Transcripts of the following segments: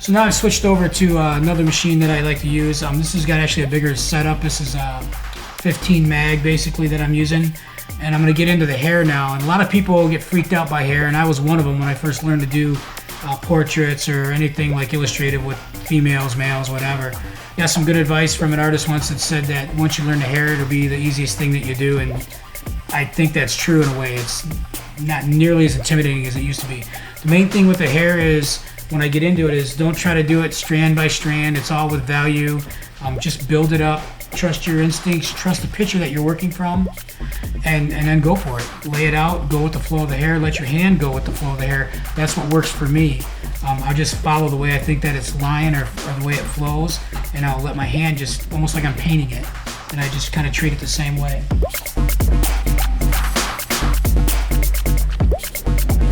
So now I've switched over to another machine that I like to use. This has got actually a bigger setup. This is a 15 mag basically that I'm using. And I'm going to get into the hair now. And a lot of people get freaked out by hair, and I was one of them when I first learned to do portraits or anything like illustrative with females, males, whatever. Got some good advice from an artist once that said that once you learn the hair, it'll be the easiest thing that you do. And I think that's true in a way. It's not nearly as intimidating as it used to be. The main thing with the hair is, when I get into it, is don't try to do it strand by strand. It's all with value. Just build it up. Trust your instincts. Trust the picture that you're working from, and then go for it. Lay it out. Go with the flow of the hair. Let your hand go with the flow of the hair. That's what works for me. I just follow the way I think that it's lying, or the way it flows, and I'll let my hand just almost like I'm painting it, and I just kind of treat it the same way.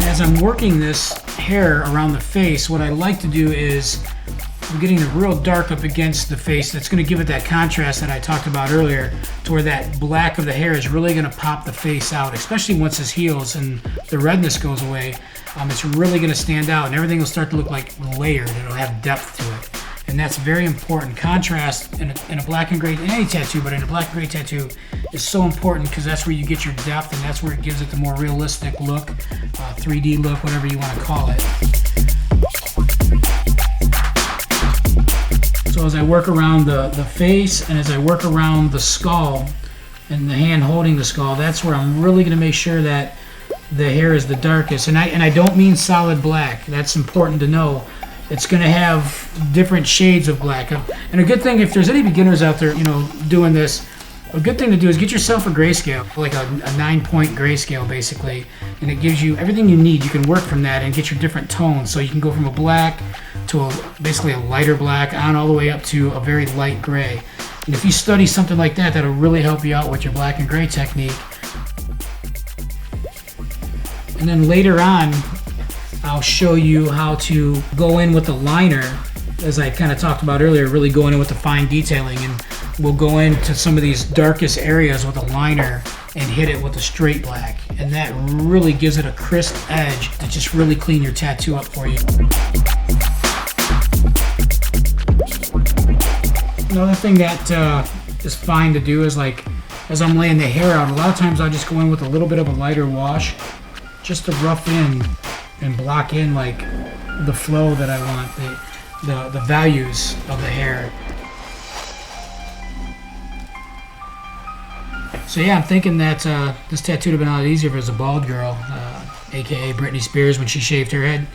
As I'm working this hair around the face, what I like to do is, I'm getting it real dark up against the face. That's going to give it that contrast that I talked about earlier, to where that black of the hair is really going to pop the face out, especially once this heals and the redness goes away. It's really going to stand out, and everything will start to look like layered. It'll have depth to it, and that's very important. Contrast in a black and gray, in any tattoo, but in a black and gray tattoo, is so important, because that's where you get your depth, and that's where it gives it the more realistic look, 3D look, whatever you want to call it. So as I work around the face, and as I work around the skull and the hand holding the skull, that's where I'm really going to make sure that the hair is the darkest. And I don't mean solid black. That's important to know. It's going to have different shades of black. And a good thing, if there's any beginners out there, doing this, a good thing to do is get yourself a grayscale, like a 9-point grayscale basically, and it gives you everything you need. You can work from that and get your different tones. So you can go from a black to basically a lighter black on all the way up to a very light gray. And if you study something like that, that'll really help you out with your black and gray technique. And then later on, I'll show you how to go in with the liner, as I kind of talked about earlier, really going in with the fine detailing, and we'll go into some of these darkest areas with a liner and hit it with a straight black, and that really gives it a crisp edge to just really clean your tattoo up for you. Another thing that is fine to do is, like, as I'm laying the hair out, a lot of times I'll just go in with a little bit of a lighter wash just to rough in and block in like the flow that I want, the values of the hair. So yeah, I'm thinking that this tattoo would have been a lot easier if it was a bald girl, aka Britney Spears when she shaved her head.